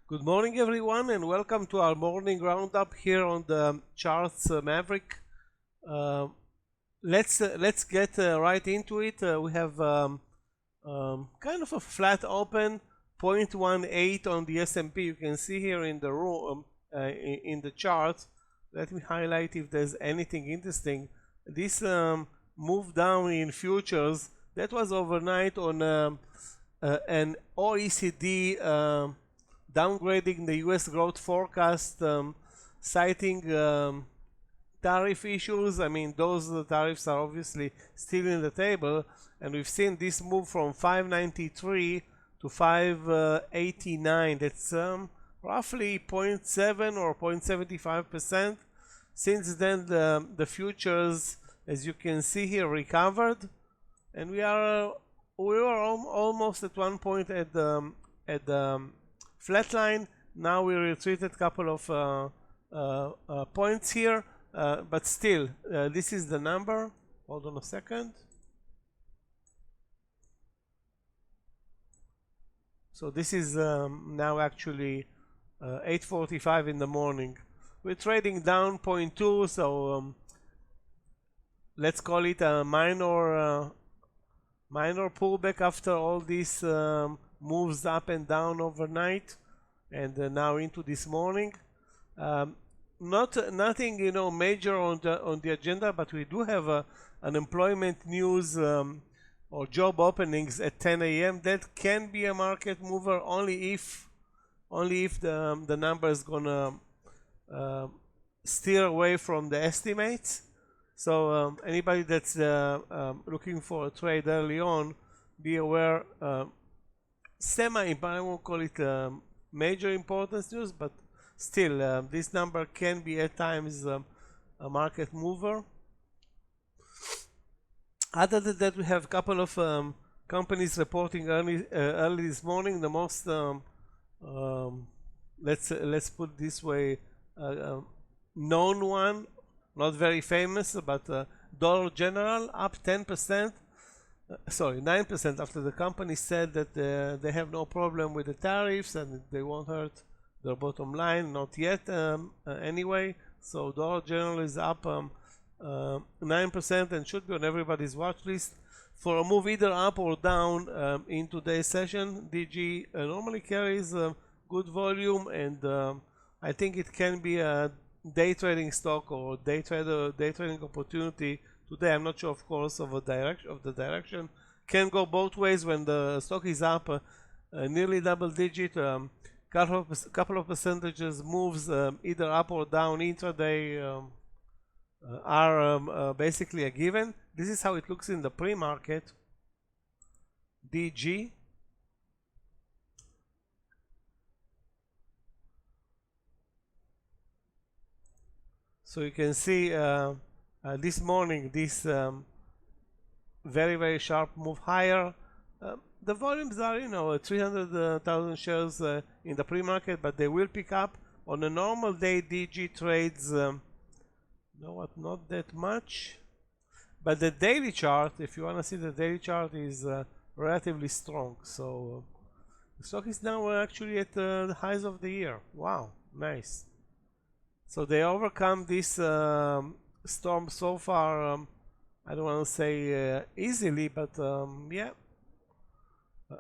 Good morning, everyone, and welcome to our morning roundup here on the Charts Maverick. Let's get right into it. We have kind of a flat open, 0.18 on the S&P. You can see here in the room in the chart. Let me highlight if there's anything interesting. This move down in futures that was overnight on an OECD downgrading the US growth forecast, citing tariff issues. I mean, those tariffs are obviously still in the table, and we've seen this move from 593 to 589. That's roughly 0.7 or 0.75%. Since then, the futures, as you can see here, recovered, and we were almost at one point at the flatline. Now we retreated a couple of points here, but still, this is the number. Hold on a second. So this is now actually 8:45 in the morning. We're trading down 0.2, so let's call it a minor pullback after all these moves up and down overnight, and now into this morning. Nothing major on the agenda, but we do have unemployment news or job openings at 10 a.m. That can be a market mover only if the number is gonna steer away from the estimates. So anybody that's looking for a trade early on, be aware. I won't call it major importance news, but still, this number can be at times a market mover. Other than that, we have a couple of companies reporting early this morning. The most, let's put it this way, known one, not very famous, but Dollar General up 10%. Sorry, 9% after the company said that they have no problem with the tariffs and they won't hurt their bottom line, not yet anyway. So Dollar General is up 9% and should be on everybody's watch list for a move either up or down in today's session. DG normally carries good volume, and I think it can be a day trading stock or day trading opportunity. Today, I'm not sure, of course, of the direction. Can go both ways when the stock is up nearly double digit. Couple of percentages moves either up or down intraday are basically a given. This is how it looks in the pre-market. DG. So you can see this morning, this very sharp move higher. The volumes are 300,000 shares in the pre-market, but they will pick up. On a normal day, DG trades not that much, but the daily chart, if you want to see the daily chart, is relatively strong. So the stock is now actually at the highs of the year. Wow, nice. So they overcome this storm so far. I don't want to say easily, but yeah.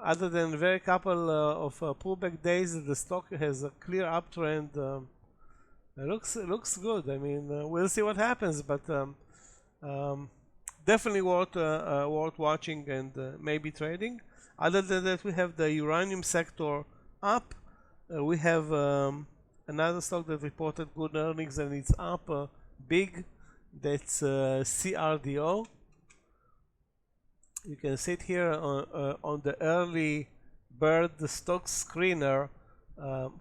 Other than very couple of pullback days, the stock has a clear uptrend. It looks good. I mean, we'll see what happens, but definitely worth watching and maybe trading. Other than that, we have the uranium sector up. We have another stock that reported good earnings and it's up big. That's CRDO. You can see it here on the early bird stock screener.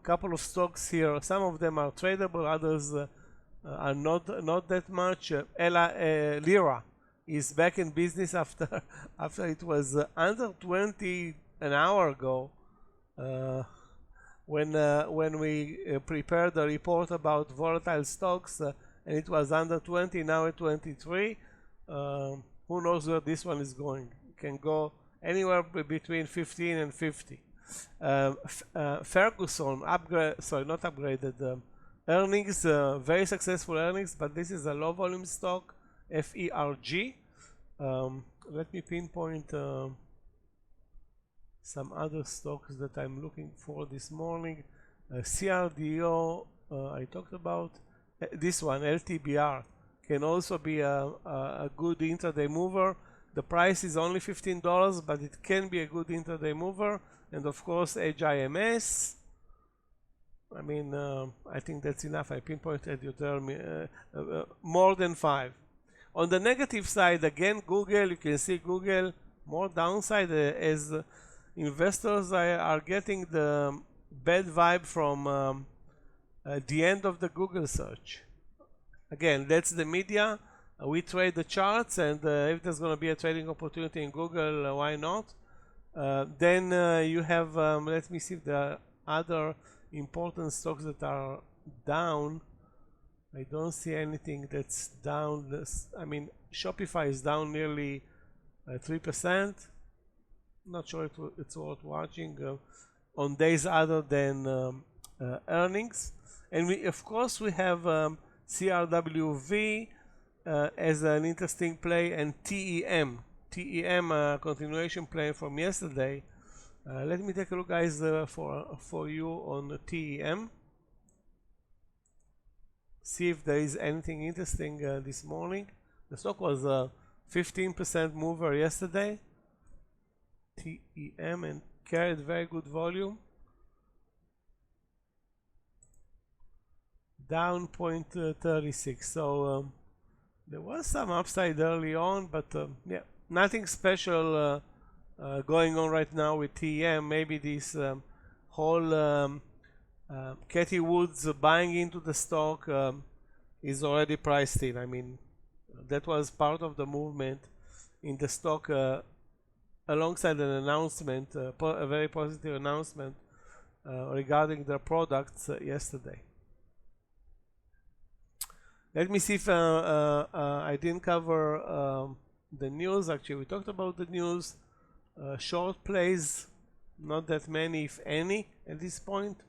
Couple of stocks here. Some of them are tradable, others are not that much. LYRA is back in business after it was under 20 an hour ago. When we prepared the report about volatile stocks, and it was under 20, now at 23. Who knows where this one is going? It can go anywhere between 15 and 50. Ferguson not upgraded earnings, very successful earnings, but this is a low volume stock, FERG. Let me pinpoint some other stocks that I'm looking for this morning. CRDO, I talked about. This one, LTBR, can also be a good intraday mover. The price is only $15, but it can be a good intraday mover. And of course, HIMS. I mean, I think that's enough. I pinpointed your term, more than 5. On the negative side, again, Google, you can see Google more downside as investors are getting the bad vibe from the end of the Google search. Again, that's the media. We trade the charts, and if there's going to be a trading opportunity in Google, why not? Then you have, let me see if there are other important stocks that are down. I don't see anything that's down. I mean, Shopify is down nearly 3%. Not sure it's worth watching on days other than earnings. And of course we have CRWV as an interesting play, and TEM, continuation play from yesterday. Let me take a look, guys, for you on TEM. See if there is anything interesting this morning. The stock was a 15% mover yesterday, TEM, and carried very good volume. Down 0.36. So there was some upside early on, but yeah, nothing special going on right now with TEM. Maybe this whole Katie Woods buying into the stock is already priced in. I mean, that was part of the movement in the stock alongside an announcement, a very positive announcement regarding their products yesterday. Let me see if I didn't cover the news. Actually, we talked about the news. Short plays, not that many, if any, at this point.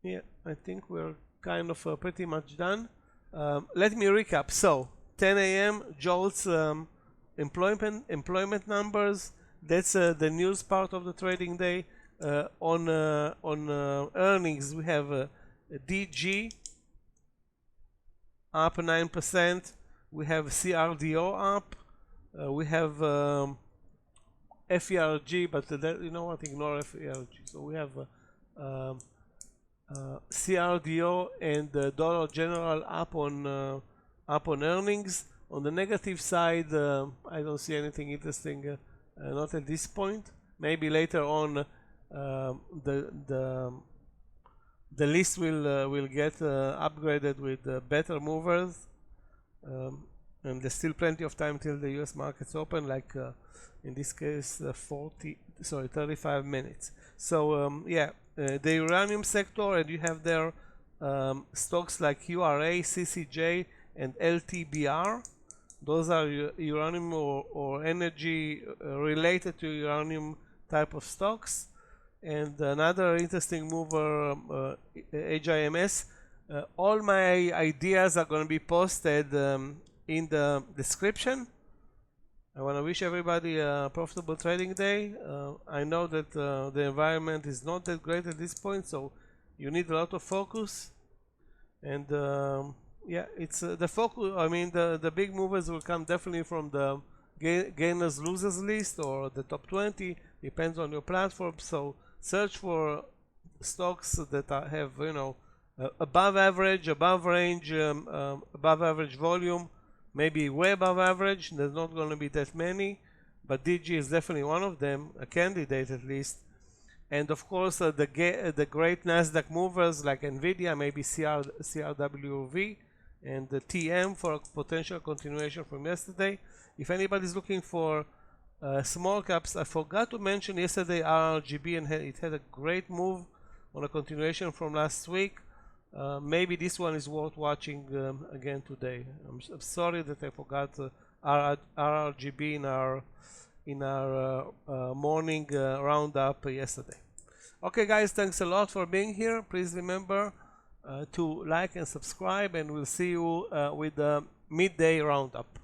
Yeah, I think we're kind of pretty much done. Let me recap. So, 10 a.m. Jolts employment numbers. That's the news part of the trading day. On earnings, we have DG up 9%. We have CRDO up. We have FERG, but you know what? Ignore FERG. So we have CRDO and Dollar General up on earnings. On the negative side, I don't see anything interesting, not at this point. Maybe later on, the list will get upgraded with better movers, and there's still plenty of time till the U.S. markets open. Like in this case, 35 minutes. So yeah, the uranium sector, and you have there stocks like URA, CCJ, and LTBR. Those are uranium or energy related to uranium type of stocks. And another interesting mover, HIMS. All my ideas are going to be posted in the description. I want to wish everybody a profitable trading day. I know that the environment is not that great at this point, so you need a lot of focus. And yeah, it's the focus. I mean, the big movers will come definitely from the gainers losers list or the top 20. Depends on your platform. So search for stocks that have, you know, above average, above range, above average volume, maybe way above average. There's not going to be that many, but DG is definitely one of them, a candidate at least. And of course, the great Nasdaq movers like Nvidia, maybe CRWV, and the TM for a potential continuation from yesterday. If anybody's looking for small caps, I forgot to mention yesterday RRGB, and it had a great move on a continuation from last week. Maybe this one is worth watching again today. I'm sorry that I forgot RRGB in our morning roundup yesterday. Okay guys, thanks a lot for being here. Please remember to like and subscribe, and we'll see you with the midday roundup.